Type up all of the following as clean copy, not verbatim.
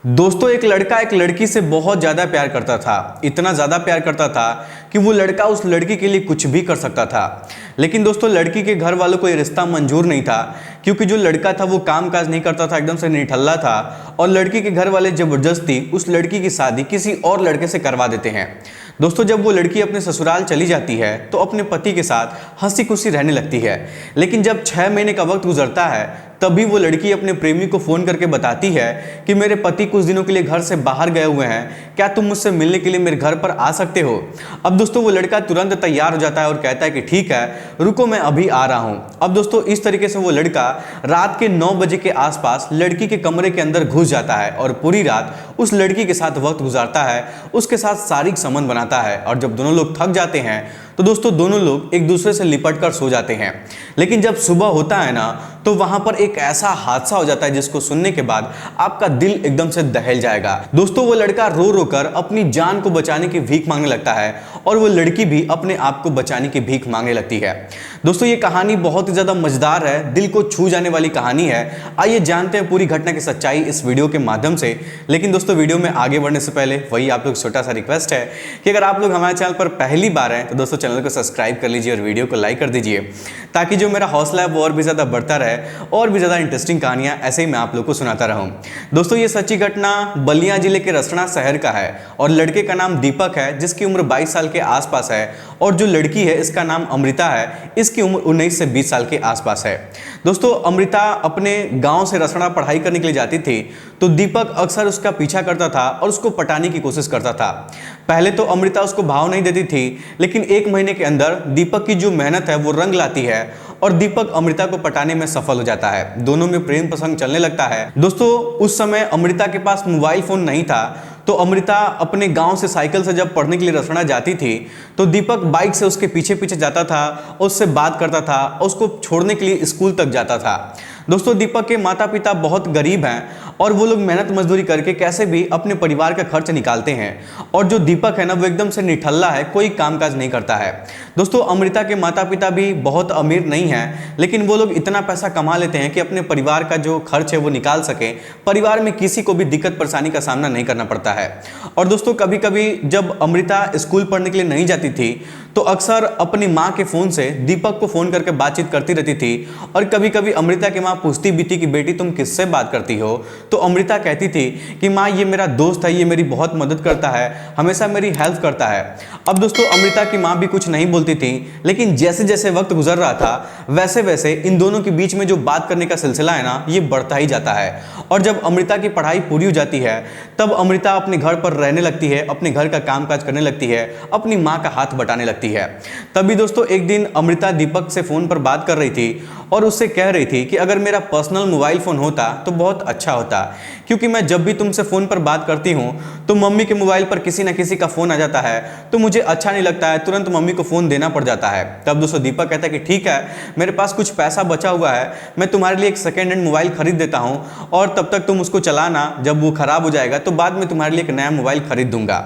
दोस्तों, एक लड़का एक लड़की से बहुत ज्यादा प्यार करता था। इतना ज्यादा प्यार करता था कि वो लड़का उस लड़की के लिए कुछ भी कर सकता था। लेकिन दोस्तों, लड़की के घर वालों को ये रिश्ता मंजूर नहीं था, क्योंकि जो लड़का था वो काम काज नहीं करता था, एकदम से निठल्ला था। और लड़की के घर वाले जबरदस्ती उस लड़की की शादी किसी और लड़के से करवा देते हैं। दोस्तों, जब वो लड़की अपने ससुराल चली जाती है तो अपने पति के साथ हंसी खुशी रहने लगती है। लेकिन जब 6 महीने का वक्त गुजरता है तभी वो लड़की अपने प्रेमी को फोन करके बताती है कि मेरे पति कुछ दिनों के लिए घर से बाहर गए हुए हैं, क्या तुम मुझसे मिलने के लिए मेरे घर पर आ सकते हो। अब दोस्तों, वो लड़का तुरंत तैयार हो जाता है और कहता है कि ठीक है, रुको मैं अभी आ रहा हूं। अब दोस्तों, इस तरीके से वो लड़का रात के 9 बजे के आसपास लड़की के कमरे के अंदर घुस जाता है और पूरी रात उस लड़की के साथ वक्त गुजारता है, उसके साथ शारीरिक संबंध बनाता है। और जब दोनों लोग थक जाते हैं तो दोस्तों, दोनों लोग एक दूसरे से लिपट कर सो जाते हैं। लेकिन जब सुबह होता है ना, तो वहां पर एक ऐसा हादसा हो जाता है जिसको सुनने के बाद आपका दिल एकदम से दहल जाएगा। दोस्तों, वो लड़का रो रो कर अपनी जान को बचाने की भीख मांगने लगता है और वो लड़की भी अपने आप को बचाने की भीख मांगने लगती है। दोस्तों, ये कहानी बहुत ही ज्यादा मजेदार है, दिल को छू जाने वाली कहानी है। आइए जानते हैं पूरी घटना की सच्चाई इस वीडियो के माध्यम से। लेकिन दोस्तों, वीडियो में आगे बढ़ने से पहले वही आप लोग छोटा सा रिक्वेस्ट है कि अगर आप लोग हमारे चैनल पर पहली बार हैं तो दोस्तों चैनल को सब्सक्राइब कर लीजिए और वीडियो को लाइक कर दीजिए, ताकि जो मेरा हौसला है वो और भी ज्यादा बढ़ता रहे और भी ज्यादा इंटरेस्टिंग कहानियां ऐसे ही मैं आप लोग को सुनाता रहूं। दोस्तों, ये सच्ची घटना बलिया जिले के रसना शहर का है और लड़के का नाम दीपक है, जिसकी उम्र 22 साल के आसपास है। और जो लड़की है इसका नाम अमृता है, इसकी उम्र 19 से 20 साल के आसपास है। दोस्तों, अमृता अपने गांव से रसना पढ़ाई करने के लिए जाती थी, तो दीपक अक्सर उसका पीछा करता था और उसको पटाने की कोशिश करता था। पहले तो अमृता उसको भाव नहीं देती थी, लेकिन 1 महीने के अंदर दीपक की जो मेहनत है वो रंग लाती है और दीपक अमृता को पटाने में सफल हो जाता है। दोनों में प्रेम प्रसंग चलने लगता है। दोस्तों, उस समय अमृता के पास मोबाइल फोन नहीं था, तो अमृता अपने गांव से साइकिल से जब पढ़ने के लिए रसना जाती थी तो दीपक बाइक से उसके पीछे पीछे जाता था और उससे बात करता था और उसको छोड़ने के लिए स्कूल तक जाता था। दोस्तों, दीपक के माता पिता बहुत गरीब हैं और वो लोग मेहनत मजदूरी करके कैसे भी अपने परिवार का खर्च निकालते हैं। और जो दीपक है ना, वो एकदम से निठल्ला है, कोई कामकाज नहीं करता है। दोस्तों, अमृता के माता पिता भी बहुत अमीर नहीं हैं, लेकिन वो लोग इतना पैसा कमा लेते हैं कि अपने परिवार का जो खर्च है वो निकाल सके, परिवार में किसी को भी दिक्कत परेशानी का सामना नहीं करना पड़ता है। और दोस्तों, कभी कभी जब अमृता स्कूल पढ़ने के लिए नहीं जाती थी तो अक्सर अपनी माँ के फोन से दीपक को फोन करके बातचीत करती रहती थी। और कभी कभी अमृता की माँ पूछती भी थी कि बेटी तुम किससे बात करती हो, तो अमृता कहती थी कि माँ ये मेरा दोस्त है, ये मेरी बहुत मदद करता है, हमेशा मेरी हेल्प करता है। अब दोस्तों, अमृता की माँ भी कुछ नहीं बोलती थी, लेकिन जैसे जैसे वक्त गुजर रहा था वैसे वैसे इन दोनों के बीच में जो बात करने का सिलसिला है ना, ये बढ़ता ही जाता है। और जब अमृता की पढ़ाई पूरी हो जाती है तब अमृता अपने घर पर रहने लगती है, अपने घर का कामकाज करने लगती है, अपनी माँ का हाथ बटाने लगती है। तभी दोस्तों, एक दिन अमृता दीपक से फोन पर बात कर रही थी और उससे कह रही थी कि अगर मेरा पर्सनल मोबाइल फोन होता तो बहुत अच्छा होता, क्योंकि मैं जब भी तुमसे फोन पर बात करती हूँ तो मम्मी के मोबाइल पर किसी ना किसी का फोन आ जाता है, तो मुझे अच्छा नहीं लगता है, तुरंत मम्मी को फोन देना पड़ जाता है। तब दोस्तों दीपक कहता है कि ठीक है, मेरे पास कुछ पैसा बचा हुआ है, मैं तुम्हारे लिए एक सेकेंड हैंड मोबाइल खरीद देता हूँ और तब तक तुम उसको चलाना, जब वो खराब हो जाएगा तो बाद में तुम्हारे लिए एक नया मोबाइल खरीद दूंगा।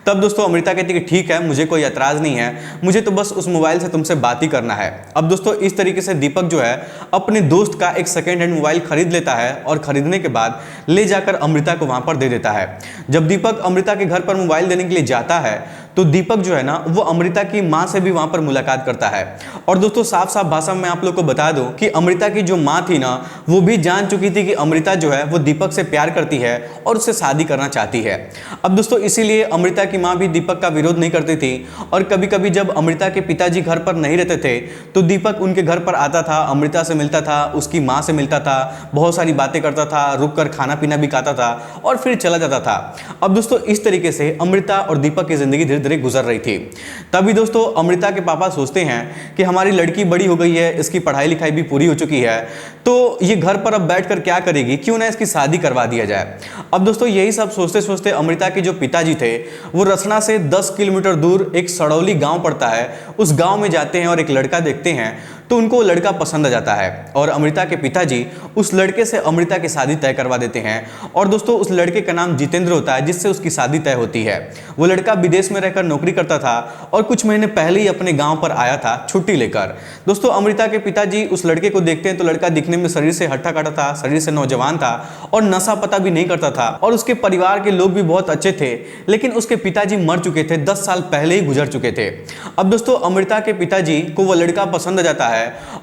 तब दोस्तों अमृता कहती है कि ठीक है, मुझे कोई एतराज नहीं है, मुझे तो बस उस मोबाइल से तुमसे बात ही करना है। अब दोस्तों, इस तरीके से दीपक जो है अपने दोस्त का एक सेकेंड हैंड मोबाइल खरीद लेता है और खरीदने के बाद ले जाकर अमृता को वहां पर दे देता है। जब दीपक अमृता के घर पर मोबाइल देने के लिए जाता है तो दीपक जो है ना, वो अमृता की माँ से भी वहां पर मुलाकात करता है। और दोस्तों, साफ साफ भाषा में आप लोग को बता दूं कि अमृता की जो माँ थी ना, वो भी जान चुकी थी कि अमृता जो है वो दीपक से प्यार करती है और उससे शादी करना चाहती है। अब दोस्तों, इसीलिए अमृता की माँ भी दीपक का विरोध नहीं करती थी और कभी कभी जब अमृता के पिताजी घर पर नहीं रहते थे तो दीपक उनके घर पर आता था, अमृता से मिलता था, उसकी माँ से मिलता था, बहुत सारी बातें करता था, रुक कर खाना पीना भी खाता था और फिर चला जाता था। अब दोस्तों, इस तरीके से अमृता और दीपक की जिंदगी धीरे धीरे गुजर रही थी। तभी दोस्तों, अमृता के पापा सोचते हैं कि हमारी लड़की बड़ी हो गई है, इसकी पढ़ाई लिखाई भी पूरी हो चुकी है, तो ये घर पर अब बैठकर क्या करेगी, क्यों ना इसकी शादी करवा दिया जाए। अब दोस्तों, यही सब सोचते सोचते अमृता के जो पिताजी थे वो रसना से 10 किलोमीटर दूर एक सड़ौली गांव पड़ता है, उस गांव में जाते हैं और एक लड़का देखते हैं। तो उनको वो लड़का पसंद आ जाता है और अमृता के पिताजी उस लड़के से अमृता की शादी तय करवा देते हैं। और दोस्तों उस लड़के का नाम जितेंद्र होता है, जिससे उसकी शादी तय होती है। वो लड़का विदेश में रहकर नौकरी करता था और कुछ महीने पहले ही अपने गांव पर आया था छुट्टी लेकर। दोस्तों अमृता के पिताजी उस लड़के को देखते हैं तो लड़का दिखने में शरीर से हट्टा कट्टा था, शरीर से नौजवान था और नशा पता भी नहीं करता था और उसके परिवार के लोग भी बहुत अच्छे थे, लेकिन उसके पिताजी मर चुके थे, 10 साल पहले ही गुजर चुके थे। अब दोस्तों अमृता के पिताजी को वो लड़का पसंद आ जाता है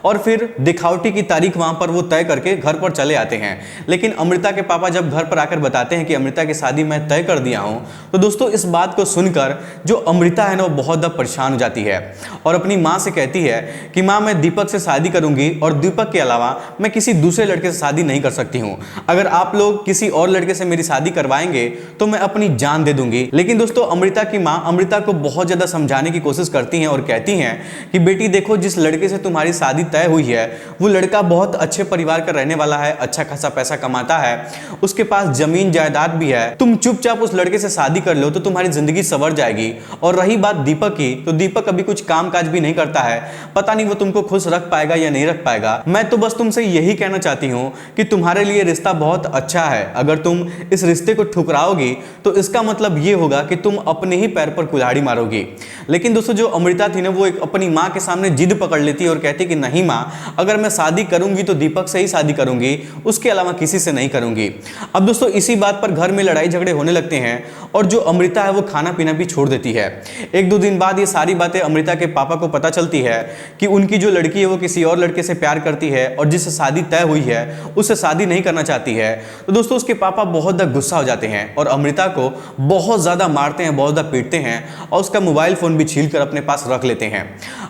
और फिर दिखावटी की तारीख वहां पर वो तय करके घर पर चले आते हैं। लेकिन अमृता के पापा जब घर पर आकर बताते हैं कि अमृता की शादी मैं तय कर दिया हूं, तो दोस्तों इस बात को सुनकर जो अमृता है ना वो बहुत ज्यादा परेशान हो जाती है और अपनी मां से कहती है कि मां मैं दीपक से शादी करूंगी और दीपक के अलावा मैं किसी दूसरे लड़के से शादी नहीं कर सकती हूं। अगर आप लोग किसी और लड़के से मेरी शादी करवाएंगे तो मैं अपनी जान दे दूंगी। लेकिन दोस्तों अमृता की मां अमृता को बहुत ज्यादा समझाने की कोशिश करती हैं और कहती हैं कि बेटी देखो, जिस लड़के से तुम्हारी शादी तय हुई है वो लड़का बहुत अच्छे परिवार का रहने वाला है, अच्छा खासा पैसा कमाता है, उसके पास जमीन जायदाद भी है। तुम चुपचाप उस लड़के से शादी कर लो तो तुम्हारी जिंदगी संवर जाएगी। और रही बात दीपक की, तो दीपक अभी कुछ काम काज भी नहीं करता है, पता नहीं वो तुमको खुश रख पाएगा या नहीं रख पाएगा। मैं तो बस तुमसे यही कहना चाहती हूँ कि तुम्हारे लिए रिश्ता बहुत अच्छा है, अगर तुम इस रिश्ते को ठुकराओगी तो इसका मतलब ये होगा कि तुम अपने ही पैर पर कुल्हाड़ी मारोगी। लेकिन दोस्तों जो अमृता थी ना वो एक अपनी माँ के सामने जिद पकड़ लेती है और कहती कि नहीं माँ, अगर मैं शादी करूंगी तो दीपक से ही शादी करूंगी, उसके अलावा किसी से नहीं करूंगी। अब दोस्तों इसी बात पर घर में लड़ाई झगड़े होने लगते हैं और जो अमृता है वो खाना पीना भी छोड़ देती है। 1-2 दिन बाद ये सारी बातें अमृता के पापा को पता चलती है कि उनकी जो लड़की है वो किसी और लड़के से प्यार करती है और जिससे शादी तय हुई है उससे शादी नहीं करना चाहती है। तो दोस्तों उसके पापा बहुत ज्यादा गुस्सा हो जाते हैं और अमृता को बहुत ज्यादा मारते हैं, बहुत ज्यादा पीटते हैं और उसका मोबाइल फोन भी छील कर अपने पास रख लेते हैं।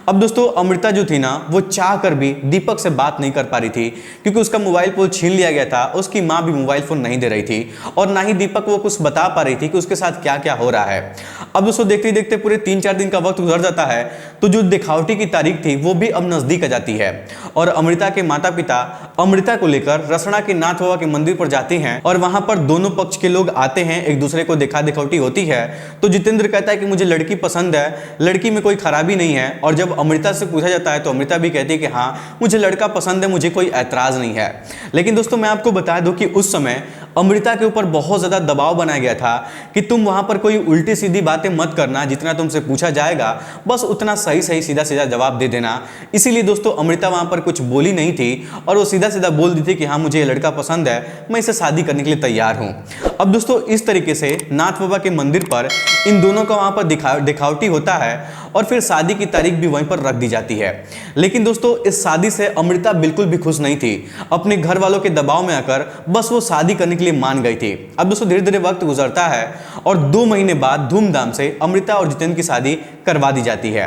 अब दोस्तों अमृता जो थी ना वो चाह कर भी दीपक से बात नहीं कर पा रही थी क्योंकि उसका मोबाइल फोन छीन लिया गया था, उसकी माँ भी मोबाइल फोन नहीं दे रही थी और ना ही दीपक वो कुछ बता पा रही थी कि उसके साथ क्या क्या हो रहा है। अब दोस्तों देखते देखते पूरे 3-4 दिन का वक्त गुजर जाता है तो जो दिखावटी की तारीख थी वो भी अब नजदीक आ जाती है और अमृता के माता पिता अमृता को लेकर रसना के नाथ बाबा के मंदिर पर जाते हैं और वहां पर दोनों पक्ष के लोग आते हैं, एक दूसरे को देखा दिखावटी होती है। तो जितेंद्र कहता है कि मुझे लड़की पसंद है, लड़की में कोई खराबी नहीं है। और जब अमृता से पूछा जाता है तो अमृता भी कहती है कि हाँ मुझे लड़का पसंद है, मुझे कोई ऐतराज नहीं है। लेकिन दोस्तों मैं आपको बता दूं कि उस समय अमृता के ऊपर बहुत ज्यादा दबाव बनाया गया था कि तुम वहां पर कोई उल्टी सीधी बातें मत करना, जितना तुमसे पूछा जाएगा बस उतना सही सही सीधा सीधा जवाब दे देना। इसीलिए दोस्तों अमृता वहां पर कुछ बोली नहीं थी और वो सीधा सीधा बोल दी थी कि हाँ मुझे ये लड़का पसंद है, मैं इसे शादी करने के लिए तैयार हूं। अब दोस्तों इस तरीके से नाथ बाबा के मंदिर पर इन दोनों का वहां पर दिखावटी होता है और फिर शादी की तारीख भी वहीं पर रख दी जाती है। लेकिन दोस्तों इस शादी से अमृता बिल्कुल भी खुश नहीं थी, अपने घर वालों के दबाव में आकर बस वो शादी करने के लिए मान गई थी। अब दोस्तों धीरे धीरे वक्त गुजरता है और 2 महीने बाद धूमधाम से अमृता और जितेंद्र की शादी करवा दी जाती है।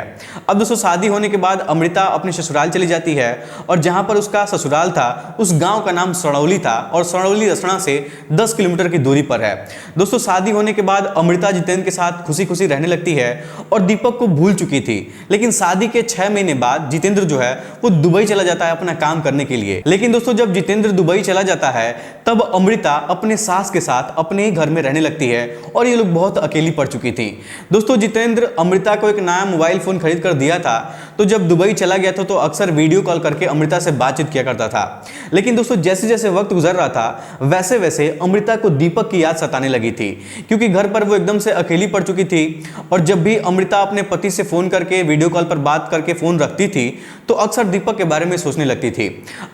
अब दोस्तों शादी होने के बाद अमृता अपने ससुराल चली जाती है और जहां पर उसका ससुराल था उस गांव का नाम सड़ौली था और सड़ौली रसना से 10 किलोमीटर की दूरी पर है। दोस्तों शादी होने के बाद अमृता जितेंद्र के साथ खुशी खुशी रहने लगती है और दीपक को भूल चुकी थी। लेकिन शादी के 6 महीने बाद जितेंद्र जो है वो दुबई चला जाता है अपना काम करने के लिए। लेकिन दोस्तों जब जितेंद्र दुबई चला जाता है तब अमृता अपने सास के साथ अपने ही घर में रहने लगती है और ये लोग बहुत अकेली पड़ चुकी थी। दोस्तों जितेंद्र अमृता को एक नया मोबाइल फोन खरीद कर दिया था, तो जब दुबई चला गया था तो अक्सर वीडियो कॉल करके अमृता से बातचीत किया करता था। लेकिन दोस्तों जैसे जैसे वक्त गुजर रहा था वैसे वैसे अमृता को दीपक की याद सताने लगी थी क्योंकि घर पर वो एकदम से अकेली पड़ चुकी थी और जब भी अमृता अपने पति से फोन करके वीडियो कॉल पर बात करके फोन रखती थी तो अक्सर दीपक के बारे में सोचने लगती थी।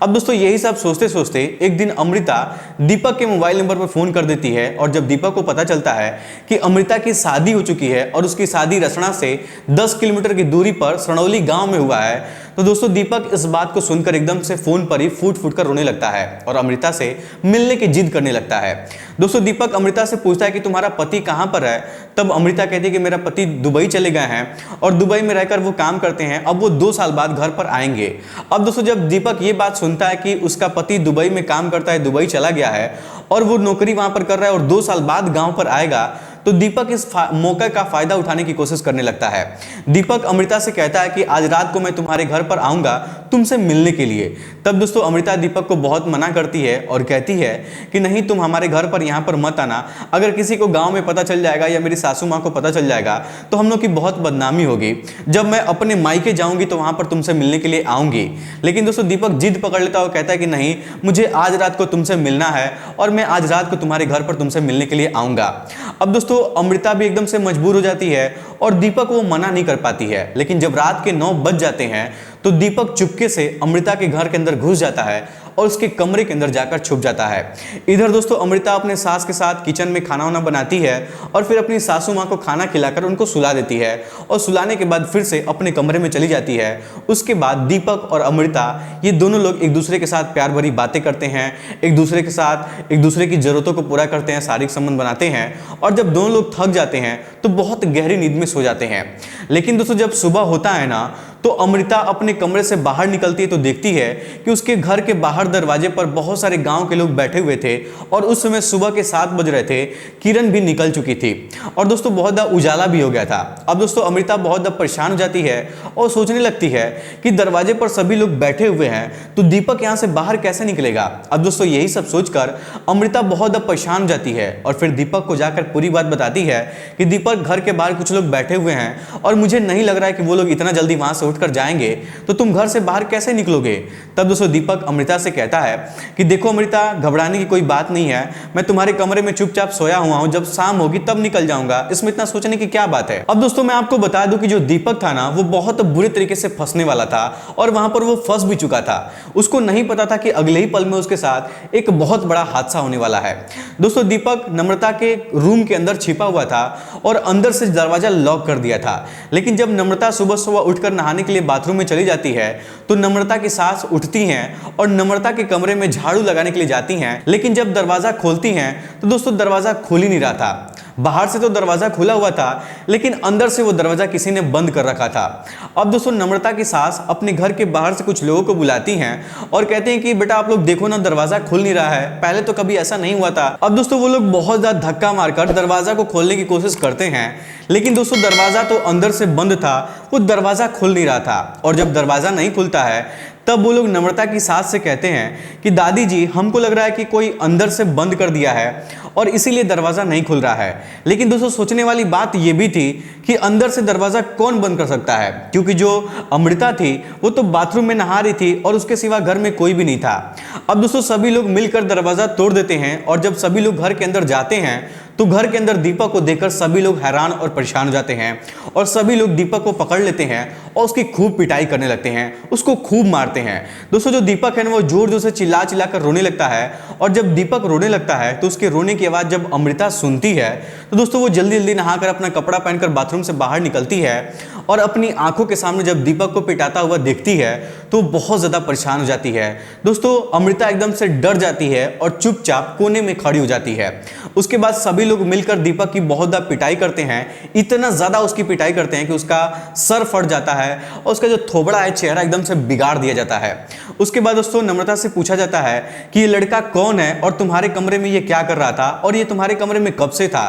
अब दोस्तों यही सब सोचते सोचते एक दिन अमृता दीपक के मोबाइल नंबर पर फोन कर देती है और जब दीपक को पता चलता है कि अमृता की शादी हो चुकी है और उसकी शादी रसना से 10 किलोमीटर की दूरी पर सड़ौली गांव में हुआ है, तो दोस्तों दीपक इस बात को सुनकर एकदम से फोन पर ही फूट फूट कर रोने लगता है और अमृता से मिलने की जिद करने लगता है। दोस्तों दीपक अमृता से पूछता है कि तुम्हारा पति कहां पर है? तब अमृता कहती है कि मेरा पति दुबई चले गए हैं और दुबई में रहकर वो काम करते हैं, अब वो 2 साल बाद घर पर आएंगे। अब दोस्तों जब दीपक ये बात सुनता है कि उसका पति दुबई में काम करता है, दुबई चला गया है और वो नौकरी वहां पर कर रहा है और 2 साल बाद गांव पर आएगा, तो दीपक इस मौके का फायदा उठाने की कोशिश करने लगता है। दीपक अमृता से कहता है कि आज रात को मैं तुम्हारे घर पर आऊंगा तुमसे मिलने के लिए। तब दोस्तों अमृता दीपक को बहुत मना करती है और कहती है कि नहीं, तुम हमारे घर पर यहाँ पर मत आना, अगर किसी को गांव में पता चल जाएगा या मेरी सासू माँ को पता चल जाएगा तो हम लोग की बहुत बदनामी होगी। जब मैं अपने मायके जाऊंगी तो वहां पर तुमसे मिलने के लिए आऊंगी। लेकिन दोस्तों दीपक जिद पकड़ लेता है और कहता है कि नहीं, मुझे आज रात को तुमसे मिलना है और मैं आज रात को तुम्हारे घर पर तुमसे मिलने के लिए आऊंगा। अब दोस्तों अमृता भी एकदम से मजबूर हो जाती है और दीपक वो मना नहीं कर पाती है। लेकिन जब रात के 9 बज जाते हैं तो दीपक चुपके से अमृता के घर के अंदर घुस जाता है और उसके कमरे के अंदर जाकर छुप जाता है। इधर दोस्तों अमृता अपने सास के साथ किचन में खाना वाना बनाती है और फिर अपनी सासू माँ को खाना खिलाकर उनको सुला देती है और सुलाने के बाद फिर से अपने कमरे में चली जाती है। उसके बाद दीपक और अमृता ये दोनों लोग एक दूसरे के साथ प्यार भरी बातें करते हैं, एक दूसरे के साथ एक दूसरे की जरूरतों को पूरा करते हैं, शारीरिक संबंध बनाते हैं और जब दोनों लोग थक जाते हैं तो बहुत गहरी नींद में सो जाते हैं। लेकिन दोस्तों जब सुबह होता है ना तो अमृता अपने कमरे से बाहर निकलती है तो देखती है कि उसके घर के बाहर दरवाजे पर बहुत सारे गांव के लोग बैठे हुए थे और उस समय सुबह के 7 बज रहे थे, किरण भी निकल चुकी थी और दोस्तों बहुत ज़्यादा उजाला भी हो गया था। अब दोस्तों अमृता बहुत ज़्यादा परेशान हो जाती है और सोचने लगती है कि दरवाजे पर सभी लोग बैठे हुए हैं तो दीपक यहाँ से बाहर कैसे निकलेगा। अब दोस्तों यही सब सोचकर अमृता बहुत ज़्यादा परेशान हो जाती है और फिर दीपक को जाकर पूरी बात बताती है कि दीपक, घर के बाहर कुछ लोग बैठे हुए हैं और मुझे नहीं लग रहा है कि वो लोग इतना जल्दी वहां से उठकर जाएंगे, तो तुम घर से बाहर कैसे निकलोगे। तब दोस्तों दीपक अमृता से कहता है कि देखो अमृता, घबराने की कोई बात नहीं है, मैं तुम्हारे कमरे में चुपचाप सोया हुआ हूं, जब शाम होगी तब निकल जाऊंगा, इसमें इतना सोचने की क्या बात है। अब दोस्तों मैं आपको बता दूं कि जो दीपक था ना वो बहुत बुरे तरीके से फंसने वाला था और वहां पर वो फंस भी चुका था। उसको नहीं पता था कि अगले ही पल में उसके साथ एक बहुत बड़ा हादसा होने वाला है। दोस्तों दीपक नम्रता के रूम के अंदर छिपा हुआ था और अंदर से दरवाजा लॉक कर दिया था। लेकिन जब नम्रता सुबह सुबह उठकर नहाने के लिए बाथरूम में चली जाती है तो नम्रता की सास उठती हैं और नम्रता के कमरे में झाड़ू लगाने के लिए जाती हैं। लेकिन जब दरवाजा खोलती हैं तो दोस्तों दरवाजा खुल ही नहीं रहा था। बाहर से तो दरवाजा खुला हुआ था लेकिन अंदर से वो दरवाजा किसी ने बंद कर रखा था। अब दोस्तों नम्रता की सास अपने घर के बाहर से कुछ लोगों को बुलाती हैं और कहते हैं कि बेटा आप लोग देखो ना, दरवाजा खुल नहीं रहा है, पहले तो कभी ऐसा नहीं हुआ था। अब दोस्तों वो लोग बहुत ज्यादा धक्का मारकर दरवाजा को खोलने की कोशिश करते हैं लेकिन दोस्तों दरवाजा तो अंदर से बंद था, वो दरवाजा खुल नहीं रहा था। और जब दरवाजा नहीं खुलता है तब वो लोग नम्रता की सास से कहते हैं कि दादी जी, हमको लग रहा है कि कोई अंदर से बंद कर दिया है और इसीलिए दरवाजा नहीं खुल रहा है। लेकिन दोस्तों सोचने वाली बात यह भी थी कि अंदर से दरवाजा कौन बंद कर सकता है, क्योंकि जो अमृता थी वो तो बाथरूम में नहा रही थी और उसके सिवा घर में कोई भी नहीं था। अब दोस्तों सभी लोग मिलकर दरवाजा तोड़ देते हैं और जब सभी लोग घर के अंदर जाते हैं तो घर के अंदर दीपक को देखकर सभी लोग हैरान और परेशान हो जाते हैं और सभी लोग दीपक को पकड़ लेते हैं और उसकी खूब पिटाई करने लगते हैं, उसको खूब मारते हैं। दोस्तों जो दीपक है ना वो जोर जोर से चिल्ला चिल्ला कर रोने लगता है और जब दीपक रोने लगता है तो उसके रोने की आवाज़ जब अमृता सुनती है तो दोस्तों वो जल्दी जल्दी नहाकर अपना कपड़ा पहनकर बाथरूम से बाहर निकलती है और अपनी आंखों के सामने जब दीपक को पिटाता हुआ देखती है तो बहुत ज़्यादा परेशान हो जाती है। दोस्तों अमृता एकदम से डर जाती है और चुपचाप कोने में खड़ी हो जाती है। उसके बाद सभी लोग मिलकर दीपक की बहुत ज़्यादा पिटाई करते हैं, इतना ज़्यादा उसकी पिटाई करते हैं कि उसका सर फट जाता है और उसका जो थोबड़ा है, चेहरा एकदम से बिगाड़ दिया जाता है। उसके बाद दोस्तों नम्रता से पूछा जाता है कि ये लड़का कौन है और तुम्हारे कमरे में ये क्या कर रहा था और ये तुम्हारे कमरे में कब से था।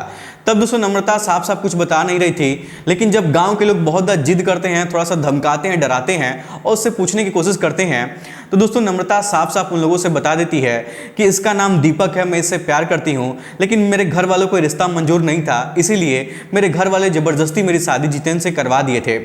तब दोस्तों नम्रता साफ साफ कुछ बता नहीं रही थी, लेकिन जब गांव के लोग बहुत ज़्यादा जिद करते हैं, थोड़ा सा धमकाते हैं, डराते हैं और उससे पूछने की कोशिश करते हैं तो दोस्तों नम्रता साफ साफ उन लोगों से बता देती है कि इसका नाम दीपक है, मैं इससे प्यार करती हूँ, लेकिन मेरे घर वालों को रिश्ता मंजूर नहीं था, इसीलिए मेरे घर वाले ज़बरदस्ती मेरी शादी जितेंद्र से करवा दिए थे।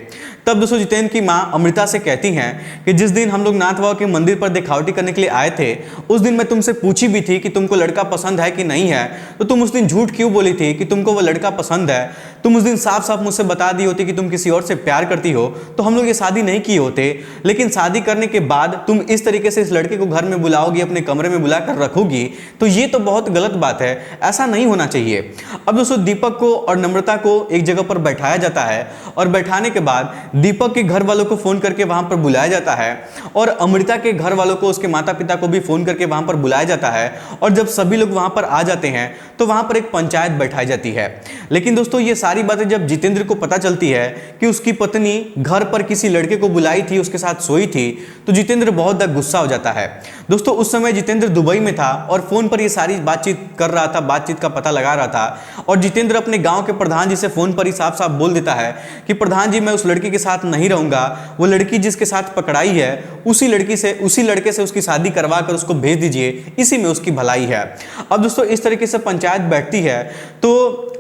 तब दोस्तों जितेंद्र की माँ अमृता से कहती हैं कि जिस दिन हम लोग नाथ बाबा के मंदिर पर दिखावटी करने के लिए आए थे उस दिन मैं तुमसे पूछी भी थी कि तुमको लड़का पसंद है कि नहीं है, तो तुम उस दिन झूठ क्यों बोली थी कि तुमको वो लड़का पसंद है। तुम उस दिन साफ साफ मुझसे बता दी होती कि तुम किसी और से प्यार करती हो तो हम लोग ये शादी नहीं किए होते, लेकिन शादी करने के बाद तुम इस तरीके से इस लड़के को घर में बुलाओगी, अपने कमरे में बुलाकर रखोगी, तो ये तो बहुत गलत बात है, ऐसा नहीं होना चाहिए। अब दोस्तों दीपक को और नम्रता को एक जगह पर बैठाया जाता है और बैठाने के बाद दीपक के घर वालों को फोन करके वहां पर बुलाया जाता है और अमृता के घर वालों को, उसके माता पिता को भी फोन करके वहां पर बुलाया जाता है और जब सभी लोग वहां पर आ जाते हैं तो वहां पर एक पंचायत बैठाई जाती है। लेकिन दोस्तों ये सारी बातें जब जितेंद्र को पता चलती है कि उसकी पत्नी घर पर किसी लड़के को बुलाई थी, उसके साथ सोई थी, तो जितेंद्र बहुत ज्यादा गुस्सा हो जाता है। दोस्तों उस समय जितेंद्र दुबई में था और फोन पर ये सारी बातचीत कर रहा था, बातचीत का पता लगा रहा था। और जितेंद्र अपने गांव के प्रधान जी से फोन पर ही साफ साफ बोल देता है कि प्रधान जी मैं उस लड़की के साथ नहीं रहूंगा, वो लड़की जिसके साथ पकड़ाई है उसी लड़के से उसकी शादी करवा कर उसको भेज दीजिए, इसी में उसकी भलाई है। अब दोस्तों इस तरीके से पंचायत बैठती है तो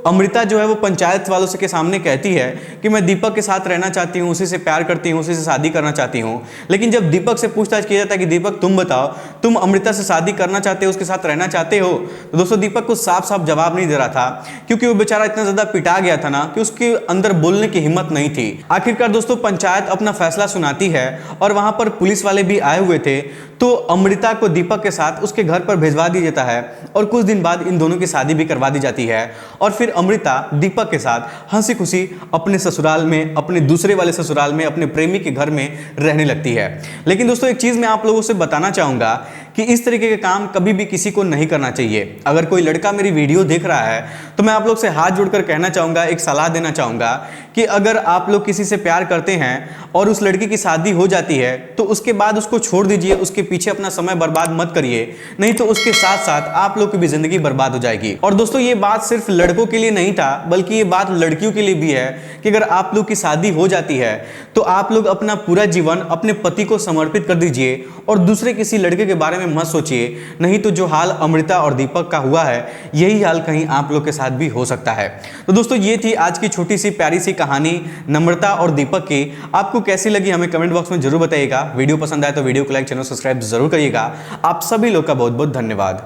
अमृता जो है वो पंचायत वालों से के सामने कहती है कि मैं दीपक के साथ रहना चाहती हूँ, उसी से प्यार करती हूँ, उसी से शादी करना चाहती हूँ। लेकिन जब दीपक से पूछताछ किया जाता है कि दीपक तुम बताओ, तुम अमृता से शादी करना चाहते हो, उसके साथ रहना चाहते हो, तो दोस्तों दीपक को साफ साफ जवाब नहीं दे रहा था, क्योंकि वो बेचारा इतना ज्यादा पिटा गया था ना कि उसके अंदर बोलने की हिम्मत नहीं थी। आखिरकार दोस्तों पंचायत अपना फैसला सुनाती है और वहां पर पुलिस वाले भी आए हुए थे, तो अमृता को दीपक के साथ उसके घर पर भिजवा दिया जाता है और कुछ दिन बाद इन दोनों की शादी भी करवा दी जाती है। और फिर अमृता दीपक के साथ हंसी खुशी अपने ससुराल में, अपने दूसरे वाले ससुराल में, अपने प्रेमी के घर में रहने लगती है। लेकिन दोस्तों एक चीज मैं आप लोगों से बताना चाहूंगा कि इस तरीके के काम कभी भी किसी को नहीं करना चाहिए। अगर कोई लड़का मेरी वीडियो देख रहा है तो मैं आप लोग से हाथ जोड़कर कहना चाहूंगा, एक सलाह देना चाहूंगा कि अगर आप लोग किसी से प्यार करते हैं और उस लड़की की शादी हो जाती है तो उसके बाद उसको छोड़ दीजिए, उसके पीछे अपना समय बर्बाद मत करिए, नहीं तो उसके साथ साथ आप लोग की भी जिंदगी बर्बाद हो जाएगी। और दोस्तों ये बात सिर्फ लड़कों के लिए नहीं था, बल्कि ये बात लड़कियों के लिए भी है कि अगर आप लोग की शादी हो जाती है तो आप लोग अपना पूरा जीवन अपने पति को समर्पित कर दीजिए और दूसरे किसी लड़के के बारे में मत सोचिए, नहीं तो जो हाल अमृता और दीपक का हुआ है यही हाल कहीं आप लोग के साथ भी हो सकता है। तो दोस्तों ये थी आज की छोटी सी प्यारी सी कहानी नम्रता और दीपक की। आपको कैसी लगी हमें कमेंट बॉक्स में जरूर बताइएगा। वीडियो पसंद आए तो वीडियो को लाइक, चैनल सब्सक्राइब जरूर करिएगा। आप सभी लोग का बहुत बहुत धन्यवाद।